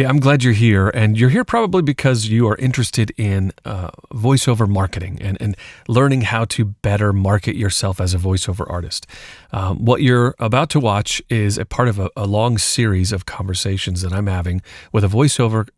Hey, I'm glad you're here, and you're here probably because you are interested in voiceover marketing and learning how to better market yourself as a voiceover artist. What you're about to watch is a part of a long series of conversations that I'm having with a voiceover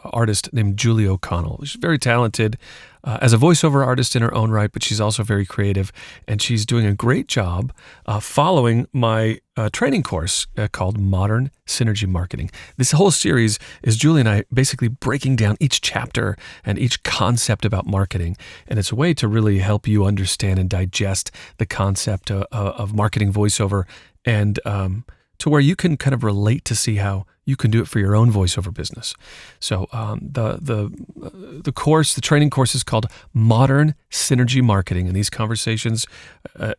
artist named Julie OConnell. She's very talented as a voiceover artist in her own right, but she's also very creative, and she's doing a great job following my training course called Modern Synergy Marketing. This whole series is Julie and I basically breaking down each chapter and each concept about marketing, and it's a way to really help you understand and digest the concept of marketing voiceover, and to where you can kind of relate to see how you can do it for your own voiceover business. So the course, the training course, is called Modern Synergy Marketing, and these conversations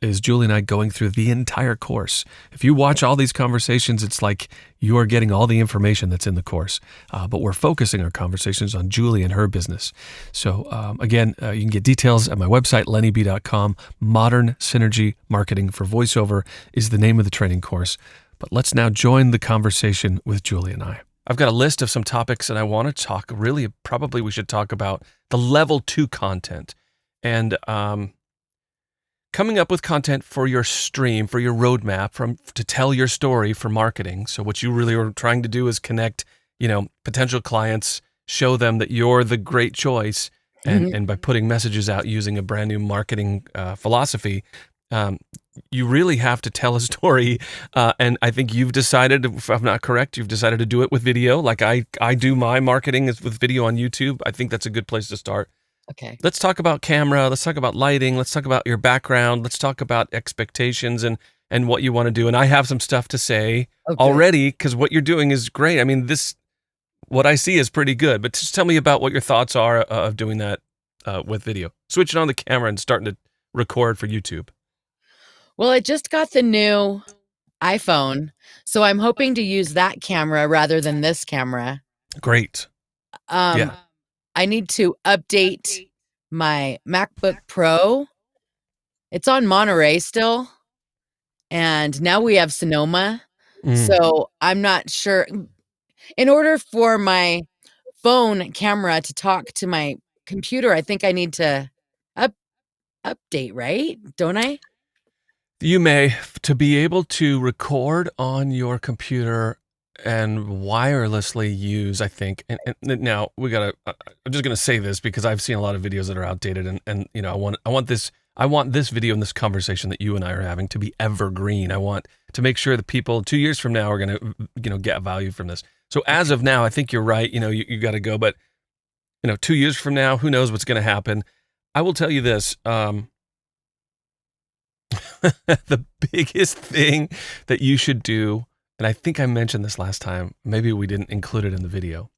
is Julie and I going through the entire course. If you watch all these conversations, it's like you are getting all the information that's in the course, but we're focusing our conversations on Julie and her business. So again, you can get details at my website, lennyb.com. Modern Synergy Marketing for Voiceover is the name of the training course. But let's now join the conversation with Julie and I. I've got a list of some topics and I want to talk, really, probably we should talk about the level 2 content and coming up with content for your stream, for your roadmap, to tell your story for marketing. So what you really are trying to do is connect, potential clients, show them that you're the great choice. And by putting messages out using a brand new marketing philosophy, you really have to tell a story, and I think you've decided, if I'm not correct, you've decided to do it with video. Like I do my marketing is with video on YouTube. I think that's a good place to start. Okay. Let's talk about camera. Let's talk about lighting. Let's talk about your background. Let's talk about expectations and what you want to do. And I have some stuff to say already because what you're doing is great. I mean, what I see is pretty good. But just tell me about what your thoughts are of doing that with video. Switching on the camera and starting to record for YouTube. Well, I just got the new iPhone, so I'm hoping to use that camera rather than this camera. Great. Yeah. I need to update my MacBook Pro. It's on Monterey still, and now we have Sonoma, so I'm not sure. In order for my phone camera to talk to my computer, I think I need to update, right? Don't I? You may, to be able to record on your computer and wirelessly use, I think, and now I'm just going to say this because I've seen a lot of videos that are outdated and I want this video and this conversation that you and I are having to be evergreen. I want to make sure that people 2 years from now are going to, get value from this. So as of now, I think you're right. You got to go, but 2 years from now, who knows what's going to happen? I will tell you this, the biggest thing that you should do, and I think I mentioned this last time, maybe we didn't include it in the video,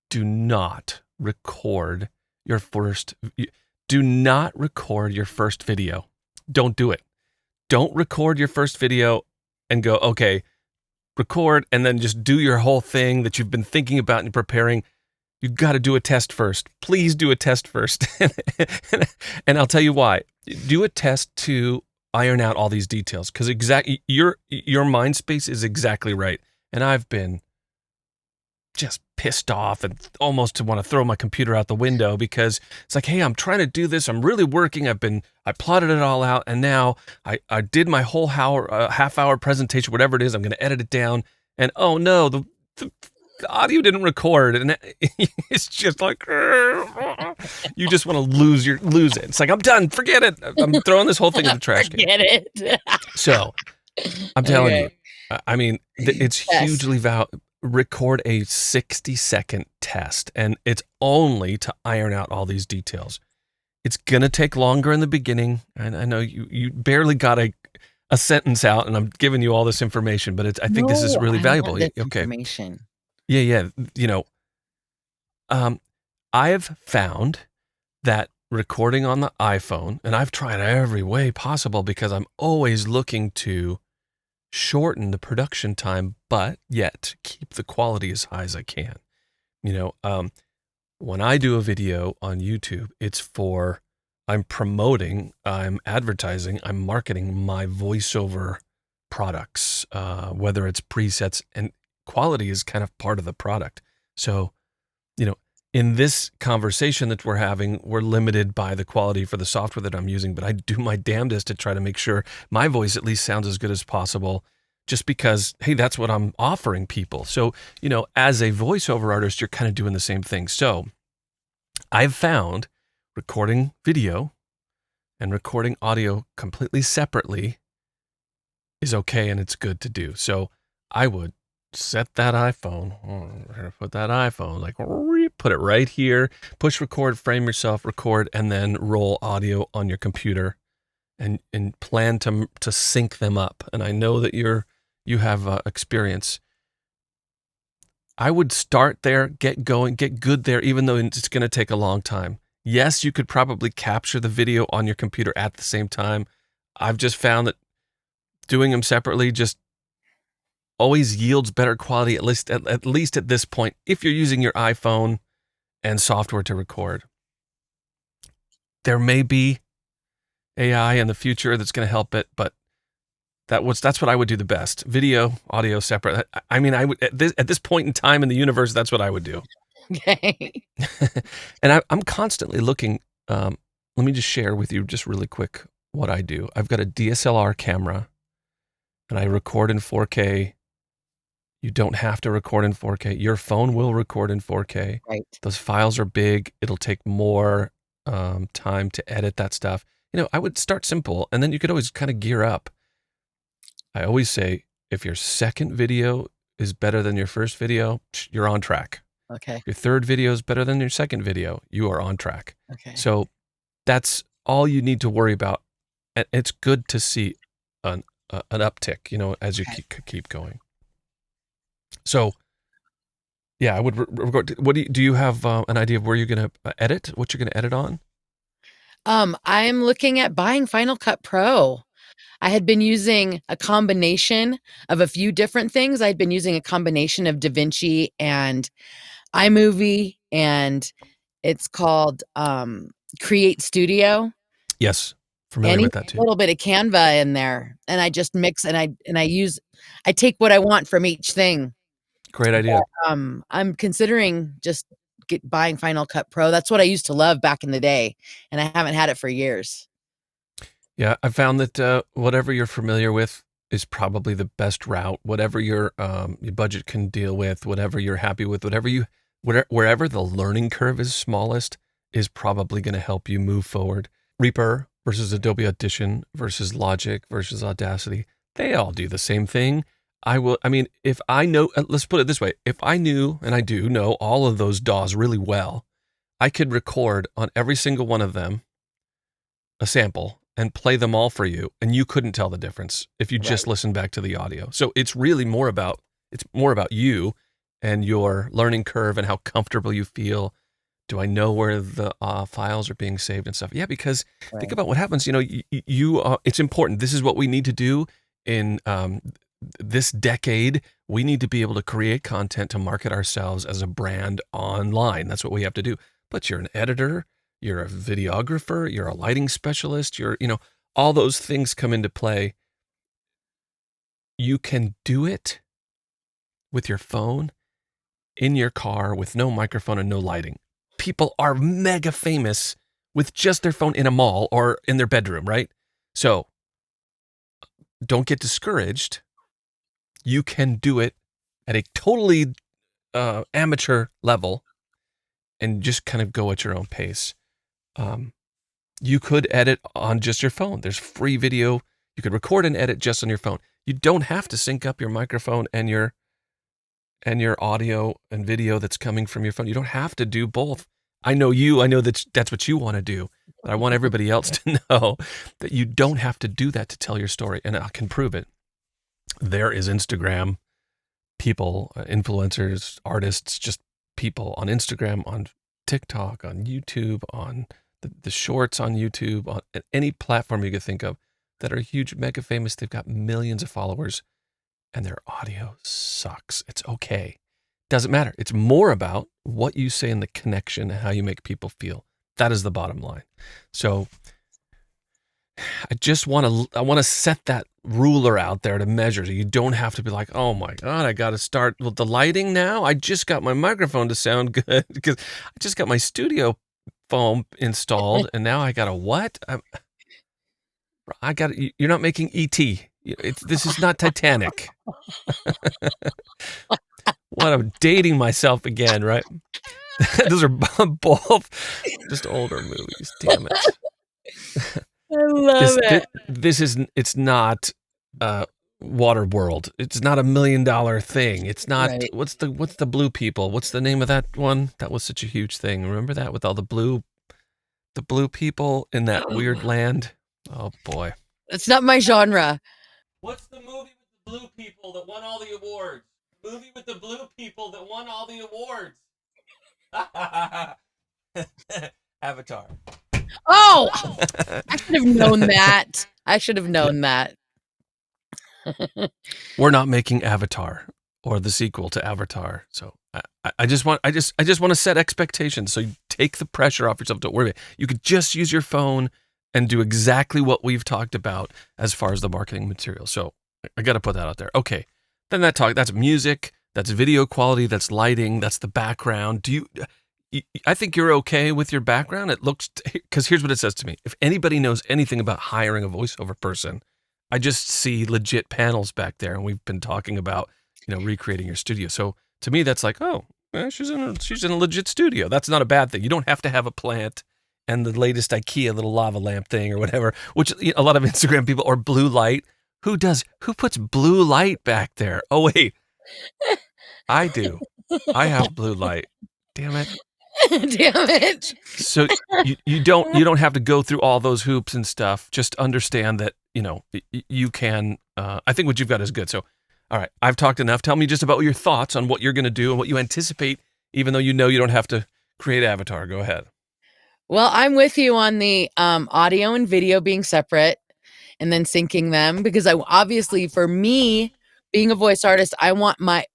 do not record your first video. Don't do it. Don't record your first video and go, okay, record, and then just do your whole thing that you've been thinking about and preparing. You've got to do a test first. Please do a test first. And I'll tell you why. Do a test to iron out all these details, because your mind space is exactly right. And I've been just pissed off and almost want to throw my computer out the window because it's like, hey, I'm trying to do this. I'm really working. I plotted it all out, and now I did my whole half-hour presentation, whatever it is. I'm going to edit it down, and oh no, the audio didn't record, and it's just like you just want to lose it. It's like, I'm done. Forget it. I'm throwing this whole thing in the trash can. Forget it. So I'm telling you, I mean, it's hugely record a 60-second test, and it's only to iron out all these details. It's gonna take longer in the beginning, and I know you barely got a sentence out, and I'm giving you all this information, but I think this is really valuable. Okay. Information. Yeah. I have found that recording on the iPhone, and I've tried every way possible because I'm always looking to shorten the production time, but yet keep the quality as high as I can. When I do a video on YouTube, I'm promoting, I'm advertising, I'm marketing my voiceover products, whether it's presets, and quality is kind of part of the product. So, in this conversation that we're having, we're limited by the quality for the software that I'm using, but I do my damnedest to try to make sure my voice at least sounds as good as possible, just because, hey, that's what I'm offering people. So, as a voiceover artist, you're kind of doing the same thing. So I've found recording video and recording audio completely separately is okay, and it's good to do. So I would set that iPhone, put that iPhone, like put it right here, push record, frame yourself, record, and then roll audio on your computer and plan to sync them up. And I know that you have experience. I would start there, get going, get good there, even though it's going to take a long time. Yes, you could probably capture the video on your computer at the same time. I've just found that doing them separately just always yields better quality, at least at this point, if you're using your iPhone and software to record. There may be AI in the future that's going to help it, but that's what I would do the best. Video, audio separate. I mean, I would at this point in time in the universe, that's what I would do. Okay. And I'm constantly looking. Let me just share with you just really quick what I do. I've got a DSLR camera, and I record in 4K. You don't have to record in 4K. Your phone will record in 4K. Right. Those files are big. It'll take more time to edit that stuff. I would start simple, and then you could always kind of gear up. I always say, if your second video is better than your first video, you're on track. Okay. Your third video is better than your second video, you are on track. Okay. So that's all you need to worry about. And it's good to see an uptick, as you keep going. So, yeah, I would record. Do you have an idea of where you're going to edit? What you're going to edit on? I'm looking at buying Final Cut Pro. I had been using a combination of a few different things. I'd been using a combination of DaVinci and iMovie, and it's called Create Studio. Yes, familiar with that too. A little bit of Canva in there, and I just mix and I take what I want from each thing. Great idea. But, I'm considering just buying Final Cut Pro. That's what I used to love back in the day, and I haven't had it for years. Yeah, I found that whatever you're familiar with is probably the best route. Whatever your budget can deal with, whatever you're happy with, wherever the learning curve is smallest is probably going to help you move forward. Reaper versus Adobe Audition versus Logic versus Audacity, they all do the same thing. If I know, let's put it this way, if I knew, and I do know all of those DAWs really well, I could record on every single one of them a sample and play them all for you, and you couldn't tell the difference if you just listen back to the audio. So it's really more about you and your learning curve and how comfortable you feel. Do I know where the files are being saved and stuff? Yeah, because think about what happens. It's important. This is what we need to do in this decade. We need to be able to create content to market ourselves as a brand online. That's what we have to do. But you're an editor. You're a videographer, you're a lighting specialist, all those things come into play. You can do it with your phone in your car with no microphone and no lighting. People are mega famous with just their phone in a mall or in their bedroom, right? So don't get discouraged. You can do it at a totally amateur level and just kind of go at your own pace. You could edit on just your phone. There's free video. You could record and edit just on your phone. You don't have to sync up your microphone and your audio and video that's coming from your phone. You don't have to do both. I know that's what you want to do, but I want everybody else to know that you don't have to do that to tell your story, and I can prove it. There is Instagram people, influencers, artists, just people on Instagram, on TikTok, on YouTube, on the shorts on YouTube, on any platform you could think of, that are huge, mega famous. They've got millions of followers, and their audio sucks. It's okay. Doesn't matter. It's more about what you say in the connection and how you make people feel. That is the bottom line. So I want to set that ruler out there to measure. So you don't have to be like, oh my God, I got to start with the lighting now. I just got my microphone to sound good because I just got my studio foam installed, and now I got a what? You're not making E.T. This is not Titanic. What, I'm dating myself again, right? Those are both just older movies. Damn it. I love it. It's not Waterworld. It's not $1 million thing. It's not Right. what's the blue people? What's the name of that one? That was such a huge thing. Remember that with all the blue people in that weird land? Oh boy. It's not my genre. What's the movie with the blue people that won all the awards? Movie with the blue people that won all the awards. Avatar. Oh, I should have known that. We're not making Avatar or the sequel to Avatar, so I just want to set expectations. So you take the pressure off yourself. Don't worry. You could just use your phone and do exactly what we've talked about as far as the marketing material. So I got to put that out there. Okay, then that's music, that's video quality, that's lighting, that's the background. I think you're okay with your background. It looks, because here's what it says to me. If anybody knows anything about hiring a voiceover person, I just see legit panels back there, and we've been talking about, recreating your studio. So to me, that's like, oh, she's in a legit studio. That's not a bad thing. You don't have to have a plant and the latest IKEA little lava lamp thing or whatever, which a lot of Instagram people, or blue light. Who puts blue light back there? Oh wait, I do. I have blue light. Damn it. Damn it. So you don't have to go through all those hoops and stuff. Just understand that, you can, I think what you've got is good. So, all right, I've talked enough. Tell me just about your thoughts on what you're going to do and what you anticipate, even though you don't have to create Avatar. Go ahead. Well, I'm with you on the audio and video being separate and then syncing them, because obviously for me, being a voice artist, I want my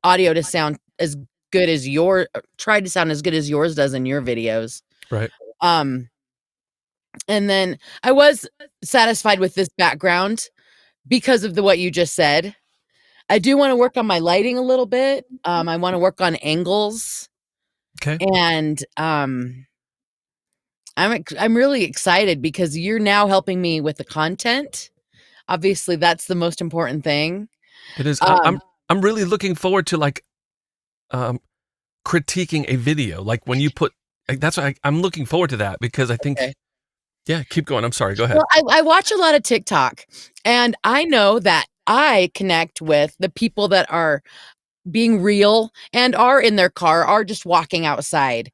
audio to sound as good as try to sound as good as yours does in your videos. Right. And then I was satisfied with this background because of what you just said. I do want to work on my lighting a little bit. I want to work on angles. Okay. And I'm really excited because you're now helping me with the content. Obviously, that's the most important thing. It is. I'm really looking forward to critiquing a video. Like when you put, that's why I'm looking forward to that, because I think, yeah, keep going. I'm sorry. Go ahead. Well, I watch a lot of TikTok, and I know that I connect with the people that are being real and are in their car, are just walking outside.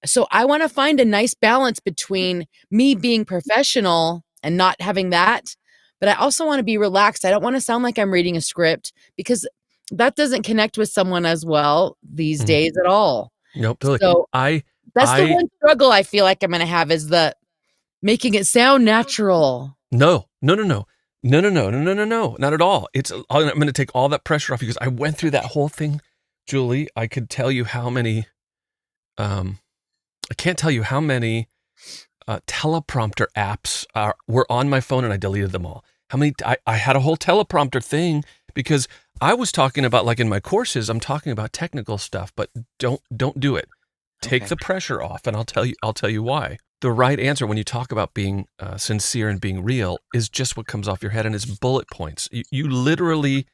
So I want to find a nice balance between me being professional and not having that, but I also want to be relaxed. I don't want to sound like I'm reading a script, because that doesn't connect with someone as well these days at all. Nope. Totally. So that's the one struggle I feel like I'm going to have, is the making it sound natural. No, not at all. I'm going to take all that pressure off you, because I went through that whole thing, Julie. I could tell you how many, I can't tell you how many teleprompter apps were on my phone, and I deleted them all. I had a whole teleprompter thing, because I was talking about, like in my courses, I'm talking about technical stuff, but don't do it. Take the pressure off, and I'll tell you why. The right answer when you talk about being sincere and being real is just what comes off your head, and it's bullet points. You literally,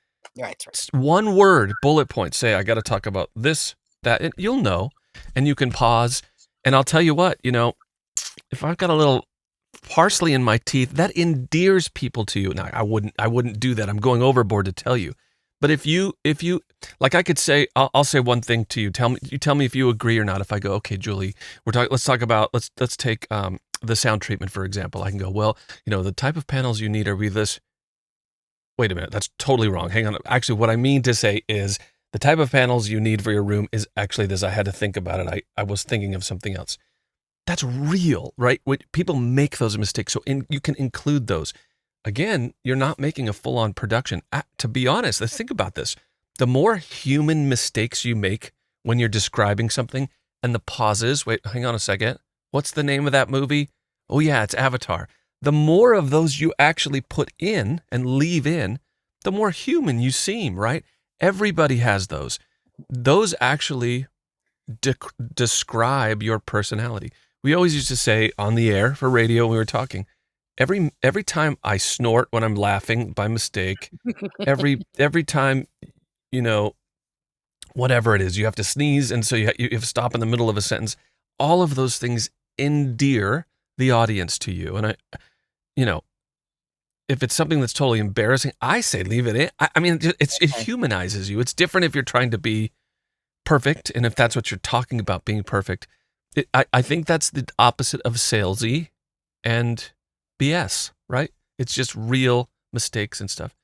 one word, bullet points, say, I got to talk about this, that, and you'll know, and you can pause. And I'll tell you what, if I've got a little parsley in my teeth, that endears people to you. Now, I wouldn't do that. I'm going overboard to tell you. But if you, like, I could say, I'll say one thing to you. You tell me if you agree or not. If I go, okay, Julie, let's take the sound treatment, for example. I can go, well, the type of panels you need are this. Wait a minute, that's totally wrong. Hang on. Actually, what I mean to say is the type of panels you need for your room is actually this. I had to think about it. I was thinking of something else. That's real, right? When people make those mistakes, so you can include those. Again, you're not making a full-on production. To be honest, let's think about this. The more human mistakes you make when you're describing something, and the pauses, wait, hang on a second. What's the name of that movie? Oh yeah, it's Avatar. the more of those you actually put in and leave in, the more human you seem, right? Everybody has those. Those actually describe your personality. We always used to say on the air for radio when we were talking, every time I snort when I'm laughing by mistake, every time, whatever it is, you have to sneeze, and so you have to stop in the middle of a sentence. All of those things endear the audience to you. And if it's something that's totally embarrassing, I say leave it in. I mean, it humanizes you. It's different if you're trying to be perfect, and if that's what you're talking about, being perfect. I think that's the opposite of salesy and BS, right? It's just real mistakes and stuff.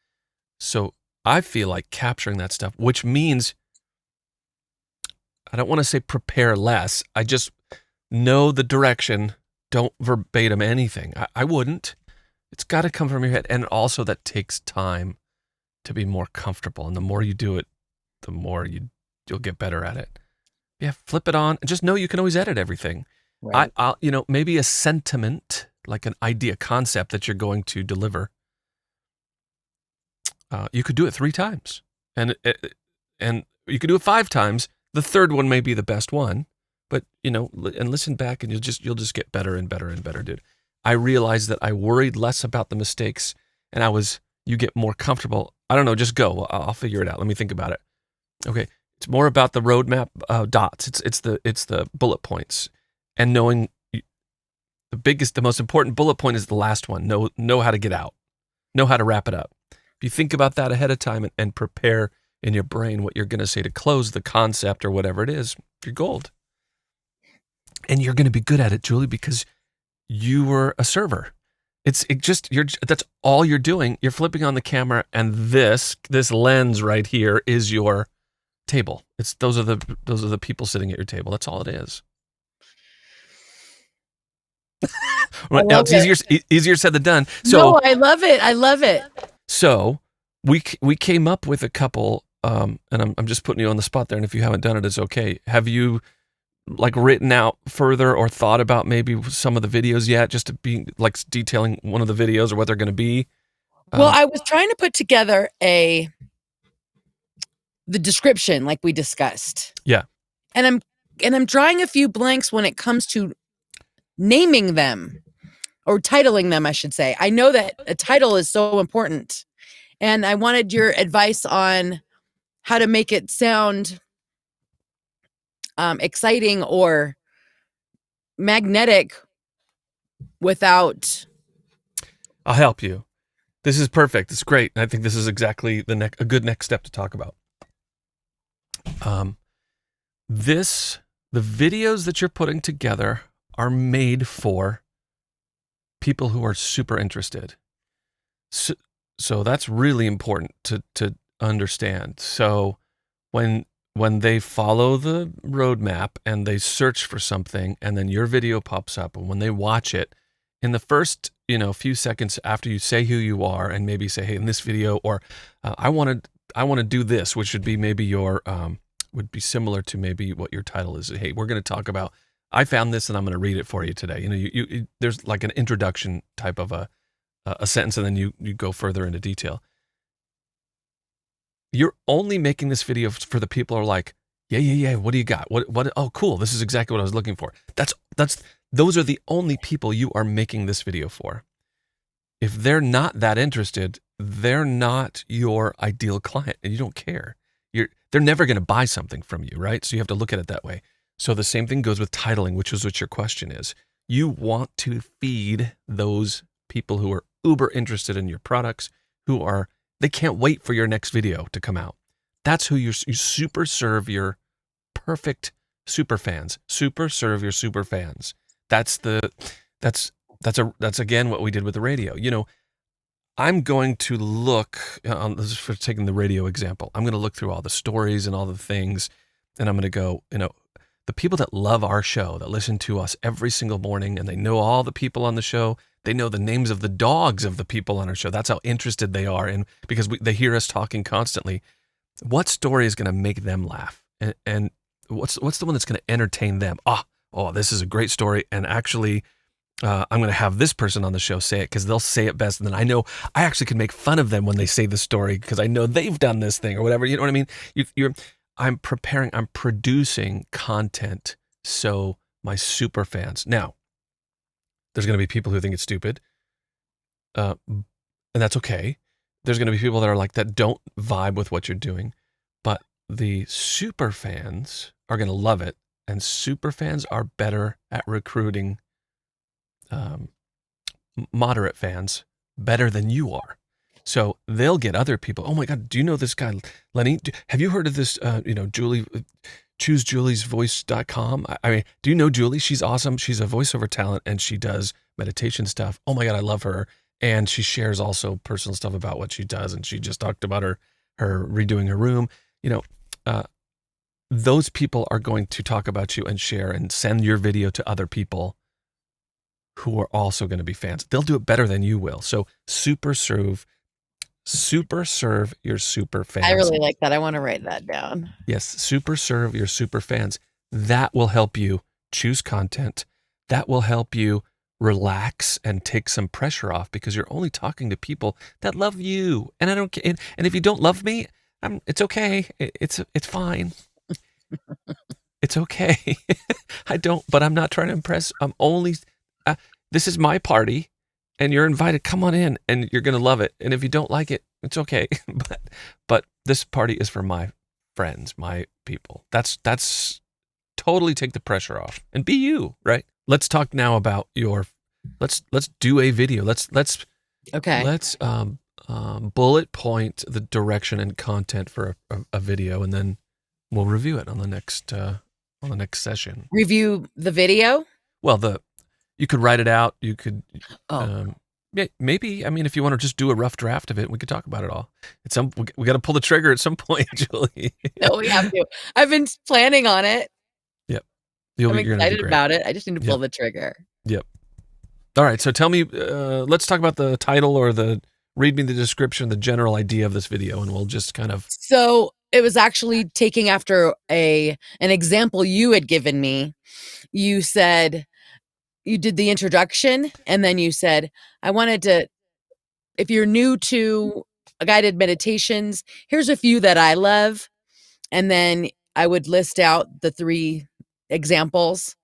So I feel like capturing that stuff, which means, I don't want to say prepare less. I just know the direction. Don't verbatim anything. I wouldn't. It's got to come from your head. And also that takes time to be more comfortable. And the more you do it, the more you'll get better at it. Yeah, flip it on. Just know you can always edit everything. Right. I'll maybe a sentiment, like an idea, concept that you're going to deliver. You could do it 3 times, and you could do it 5 times. The third one may be the best one, but and listen back, and you'll just get better and better and better, dude. I realized that I worried less about the mistakes, and you get more comfortable. I don't know, just go. I'll figure it out. Let me think about it. Okay, it's more about the roadmap dots. It's the bullet points, and knowing the most important bullet point is the last one. Know how to get out. Know how to wrap it up. If you think about that ahead of time and prepare in your brain what you're going to say to close the concept or whatever it is, you're gold. And you're going to be good at it, Julie, because you were a server. That's all you're doing. You're flipping on the camera, and this lens right here is your table. Those are the people sitting at your table. That's all it is. Now it's easier said than done. So no, I love it. I love it. So we came up with a couple, and I'm just putting you on the spot there. And if you haven't done it, it's okay. Have you written out further or thought about maybe some of the videos yet, just to be detailing one of the videos or what they're going to be? Well, I was trying to put together the description like we discussed. Yeah. And I'm drawing a few blanks when it comes to naming them, or titling them, I should say. I know that a title is so important, and I wanted your advice on how to make it sound exciting or magnetic without. I'll help you. This is perfect. It's great. And I think this is exactly a good next step to talk about. The videos that you're putting together are made for people who are super interested. So that's really important to understand. So when they follow the roadmap and they search for something, and then your video pops up, and when they watch it, in the first few seconds after you say who you are, and maybe say, hey, in this video, or I want to do this, which would be maybe would be similar to maybe what your title is. Hey, we're going to talk about, I found this and I'm going to read it for you today. You there's like an introduction type of a sentence, and then you go further into detail. You're only making this video for the people who are like, yeah. What do you got? What? Oh, cool. This is exactly what I was looking for. Those are the only people you are making this video for. If they're not that interested, they're not your ideal client, and you don't care. They're never going to buy something from you, right? So you have to look at it that way. So the same thing goes with titling, which is what your question is. You want to feed those people who are uber interested in your products, they can't wait for your next video to come out. That's who you super serve your perfect super fans. Super serve your super fans. That's again what we did with the radio. I'm going to look, this is for taking the radio example, I'm going to look through all the stories and all the things, and I'm going to go, the people that love our show, that listen to us every single morning, and they know all the people on the show, they know the names of the dogs of the people on our show. That's how interested they are, and because they hear us talking constantly. What story is going to make them laugh? And what's the one that's going to entertain them? Oh, this is a great story, and actually, I'm going to have this person on the show say it because they'll say it best. And then I know I actually can make fun of them when they say the story because I know they've done this thing or whatever. You know what I mean? I'm producing content. So my super fans. Now, there's going to be people who think it's stupid. And that's okay. There's going to be people that are like, that don't vibe with what you're doing. But the super fans are going to love it. And super fans are better at recruiting moderate fans better than you are. So they'll get other people. Oh my God, do you know this guy, Lenny? Have you heard of this, Julie, choosejuliesvoice.com? I mean, do you know Julie? She's awesome. She's a voiceover talent and she does meditation stuff. Oh my God, I love her. And she shares also personal stuff about what she does. And she just talked about her redoing her room. Those people are going to talk about you and share and send your video to other people who are also going to be fans. They'll do it better than you will. So super serve your super fans. I really like that. I want to write that down. Yes, super serve your super fans. That will help you choose content. That will help you relax and take some pressure off because you're only talking to people that love you. And I don't. And if you don't love me, it's okay. It's fine. It's okay. But I'm not trying to impress. I'm only. This is my party, and you're invited. Come on in, and you're gonna love it. And if you don't like it, it's okay. but this party is for my friends, my people. That's totally take the pressure off and be you, right? Let's talk now about let's do a video. Let's bullet point the direction and content for a video, and then we'll review it on the next session. Review the video? Well, you could write it out. You could, maybe. I mean, if you want to just do a rough draft of it, we could talk about it all. We got to pull the trigger at some point, Julie. No, we have to. I've been planning on it. Yep. I'm excited about it. I just need to pull the trigger. Yep. All right. So tell me, let's talk about the title or read me the description, the general idea of this video, and we'll just kind of. So it was actually taking after an example you had given me. You said, you did the introduction, and then you said, I wanted to, if you're new to guided meditations, here's a few that I love. And then I would list out the 3 examples.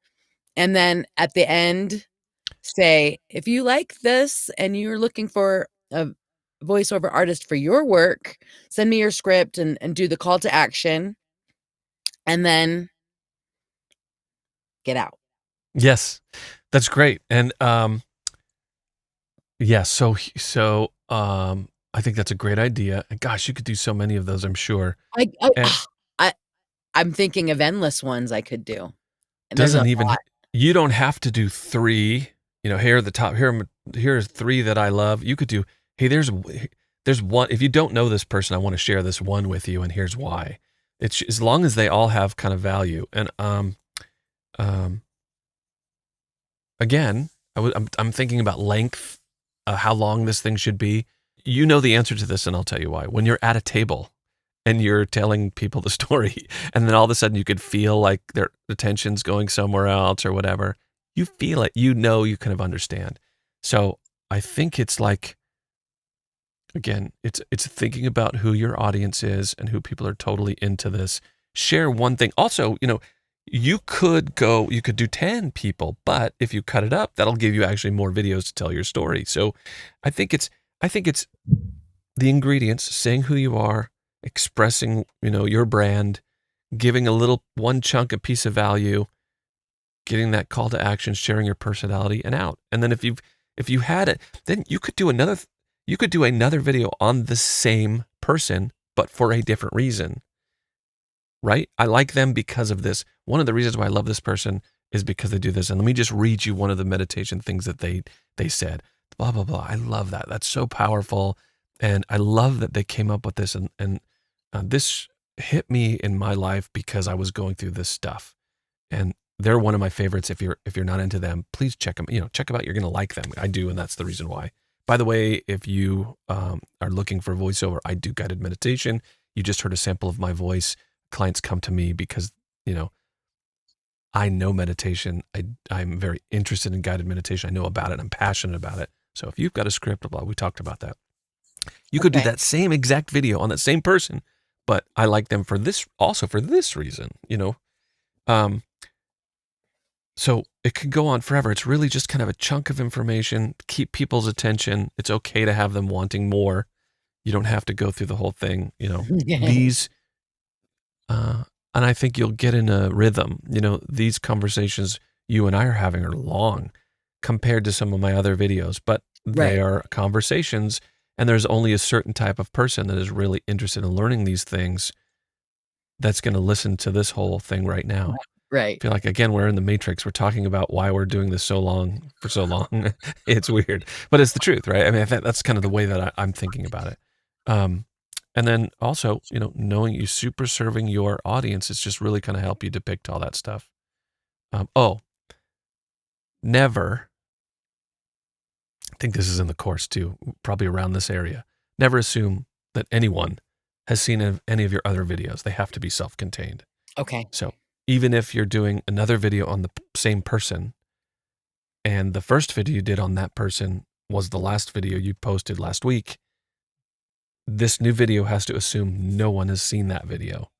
And then at the end, say, if you like this and you're looking for a voiceover artist for your work, send me your script and do the call to action. And then get out. Yes, that's great. And so I think that's a great idea. And gosh, you could do so many of those, I'm sure. I'm thinking of endless ones I could do. And you don't have to do 3. Here are the top. Here's 3 that I love. You could do. Hey, there's one. If you don't know this person, I want to share this one with you, and here's why. It's as long as they all have kind of value. And again, I'm thinking about length, how long this thing should be. You know the answer to this, and I'll tell you why. When you're at a table and you're telling people the story, and then all of a sudden you could feel like their attention's going somewhere else or whatever, you feel it. You kind of understand. So I think it's like, again, it's thinking about who your audience is and who people are totally into this. Share one thing. Also, you could do 10 people, but if you cut it up, that'll give you actually more videos to tell your story. So I think it's the ingredients, saying who you are, expressing, your brand, giving one chunk, a piece of value, getting that call to action, sharing your personality, and out. And then if you had it, then you could do another video on the same person, but for a different reason. Right? I like them because of this. One of the reasons why I love this person is because they do this. And let me just read you one of the meditation things that they said. Blah, blah, blah. I love that. That's so powerful. And I love that they came up with this. And this hit me in my life because I was going through this stuff. And they're one of my favorites. If you're not into them, please check them. Check them out. You're going to like them. I do. And that's the reason why. By the way, if you are looking for voiceover, I do guided meditation. You just heard a sample of my voice. Clients come to me because, I know meditation. I'm very interested in guided meditation. I know about it. I'm passionate about it. So if you've got a script, blah, we talked about that. You could do that same exact video on that same person, but I like them for this, also for this reason, So it could go on forever. It's really just kind of a chunk of information, keep people's attention. It's okay to have them wanting more. You don't have to go through the whole thing, These, and I think you'll get in a rhythm. These conversations you and I are having are long compared to some of my other videos, but they are conversations, and there's only a certain type of person that is really interested in learning these things that's going to listen to this whole thing right now. Right. I feel like, again, we're in the Matrix. We're talking about why we're doing this for so long. It's weird, but it's the truth, right? I mean, that's kind of the way that I'm thinking about it. And then also, knowing you super serving your audience is just really kind of help you depict all that stuff. Never, I think this is in the course too, probably around this area, never assume that anyone has seen any of your other videos. They have to be self-contained. Okay. So even if you're doing another video on the same person, and the first video you did on that person was the last video you posted last week, this new video has to assume no one has seen that video.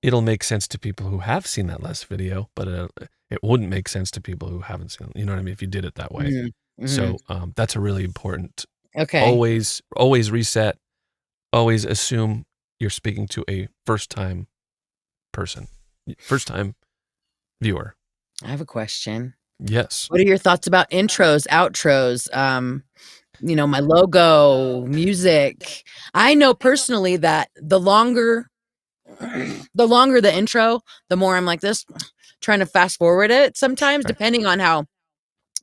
It'll make sense to people who have seen that last video, but it wouldn't make sense to people who haven't seen it. You know what I mean? If you did it that way. Mm-hmm. So that's a really important. Okay. Always reset. Always assume you're speaking to a first-time person, first-time viewer. I have a question. Yes. What are your thoughts about intros, outros? My logo, music. I know personally that the longer the intro, the more I'm like this, trying to fast forward it sometimes, depending on how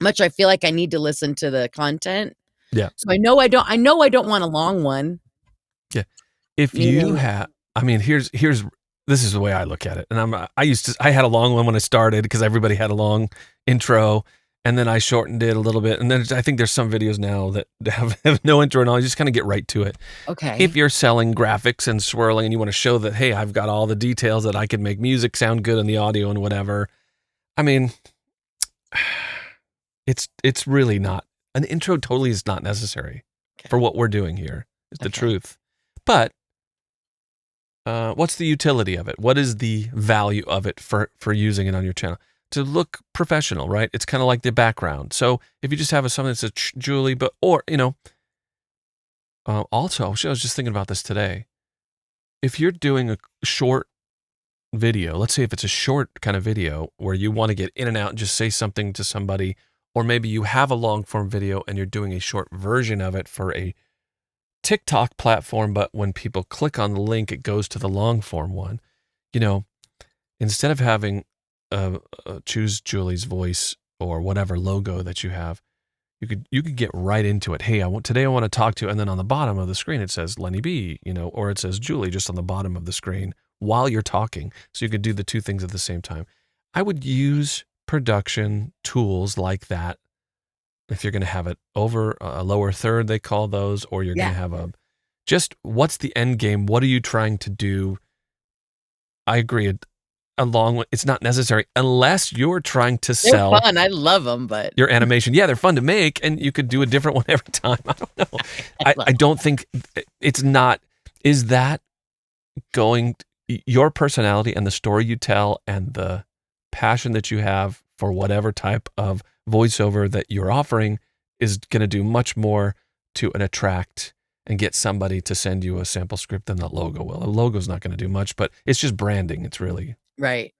much I feel like I need to listen to the content. Yeah. So I know I don't want a long one. Yeah. If you have, I mean, here's this is the way I look at it. And I had a long one when I started because everybody had a long intro, and then I shortened it a little bit. And then I think there's some videos now that have no intro and all. You just kind of get right to it. Okay. If you're selling graphics and swirling and you want to show that, hey, I've got all the details, that I can make music sound good in the audio and whatever. I mean, it's really not, an intro totally is not necessary for what we're doing here. It's the truth. But what's the utility of it? What is the value of it for using it on your channel? To look professional, right? It's kind of like the background. So if you just have something that says Julie, also, I was just thinking about this today. If you're doing a short video, let's say if it's a short kind of video where you want to get in and out and just say something to somebody, or maybe you have a long form video and you're doing a short version of it for a TikTok platform, but when people click on the link, it goes to the long form one. Instead of having choose Julie's voice or whatever logo that you have, you could get right into it. Hey, today I want to talk to, and then on the bottom of the screen it says Lenny B, or it says Julie just on the bottom of the screen while you're talking. So you could do the two things at the same time. I would use production tools like that if you're going to have it over a lower third, they call those, or you're going to have just what's the end game? What are you trying to do? I agree. It's not necessary unless you're trying to sell. They're fun. I love them, but your animation. Yeah, they're fun to make, and you could do a different one every time. I don't know. I don't think it's not. Is that your personality and the story you tell and the passion that you have for whatever type of voiceover that you're offering is going to do much more to attract and get somebody to send you a sample script than that logo will. A logo's not going to do much, but it's just branding. It's really right.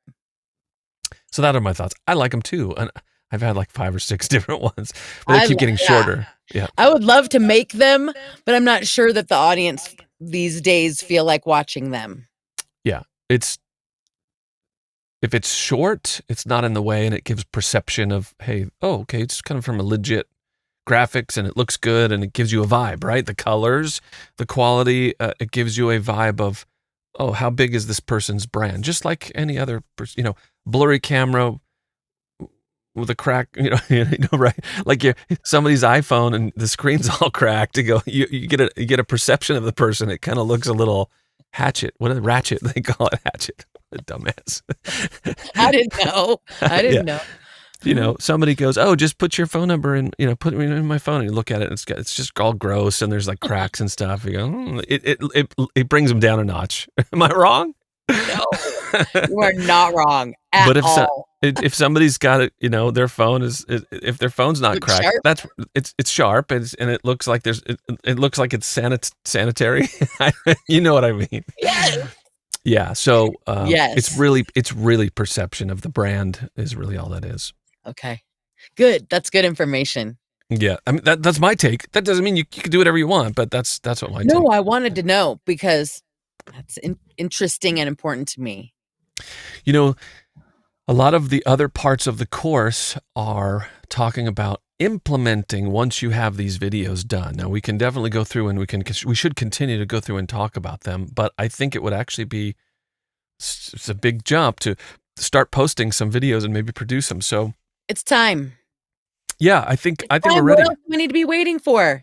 So that are my thoughts. I like them too, and I've had like 5 or 6 different ones, but they keep getting shorter. Yeah, I would love to make them, but I'm not sure that the audience these days feel like watching them. Yeah, if it's short, it's not in the way, and it gives perception of, hey, okay, it's kind of from a legit graphics, and it looks good, and it gives you a vibe, right? The colors, the quality, it gives you a vibe of, how big is this person's brand? Just like any other person, blurry camera with a crack, right? Like somebody's iPhone and the screen's all cracked. You get a perception of the person. It kind of looks a little ratchet. What is ratchet? They call it hatchet. Dumbass. I didn't know. I didn't know. Somebody goes, "Oh, just put your phone number in, put me in my phone," and you look at it, and it's just all gross, and there's like cracks and stuff. You go, it brings them down a notch. Am I wrong? No, you are not wrong at all. If somebody's got it, their phone if their phone's not cracked, sharp. it's sharp, and it looks like it looks like it's sanitary. You know what I mean? Yes. Yeah. So yes, it's really perception of the brand is really all that is. Okay, good. That's good information. Yeah, I mean that's my take. That doesn't mean you can do whatever you want, but that's what my take. No, I wanted to know because that's interesting and important to me. A lot of the other parts of the course are talking about implementing once you have these videos done. Now we can definitely go through and we should continue to go through and talk about them, but I think it would actually be it's a big jump to start posting some videos and maybe produce them. So it's time. Yeah, I think we're ready. What else do we need to be waiting for?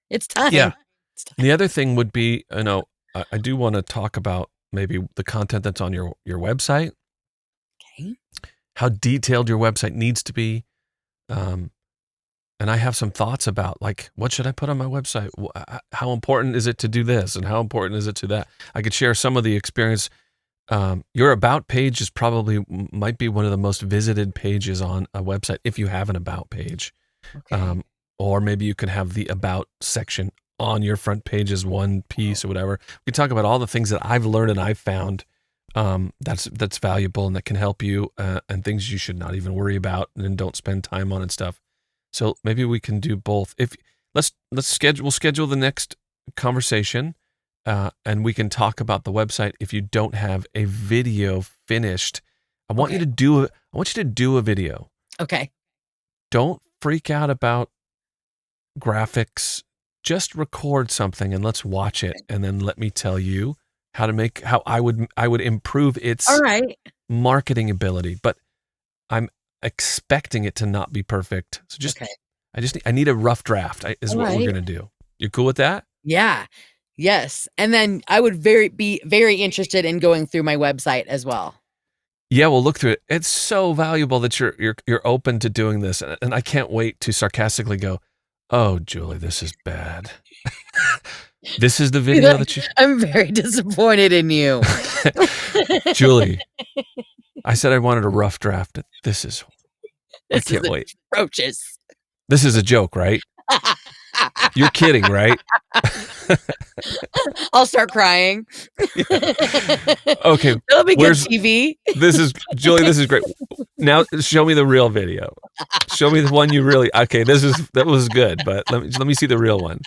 It's time. Yeah. It's time. And the other thing would be, I do want to talk about maybe the content that's on your website. Okay. How detailed your website needs to be. And I have some thoughts about, like, what should I put on my website? How important is it to do this? And how important is it to that? I could share some of the experience. Your about page might be one of the most visited pages on a website if you have an about page. Okay. Or maybe you can have the about section on your front page as one piece or whatever. We can talk about all the things that I've learned and I've found that's valuable and that can help you, and things you should not even worry about and don't spend time on and stuff. So maybe we can do both. We'll schedule the next conversation, and we can talk about the website. If you don't have a video finished, I want you to do a video. Okay. Don't freak out about graphics. Just record something and let's watch it, and then let me tell you how I would improve its marketing ability. But I'm expecting it to not be perfect. So I need a rough draft. Is what we're gonna do. You cool with that? Yeah. Yes. And then I would be very interested in going through my website as well. Yeah, we'll look through it. It's so valuable that you're open to doing this, and I can't wait to sarcastically go, "Oh, Julie, this is bad." This is the video that you... I'm very disappointed in you. Julie, I said I wanted a rough draft. I can't wait. Atrocious. This is a joke, right? You're kidding, right? I'll start crying. Okay. It'll be good TV. Julie, this is great. Now show me the real video. Show me the one you really... Okay, that was good, but let me see the real one.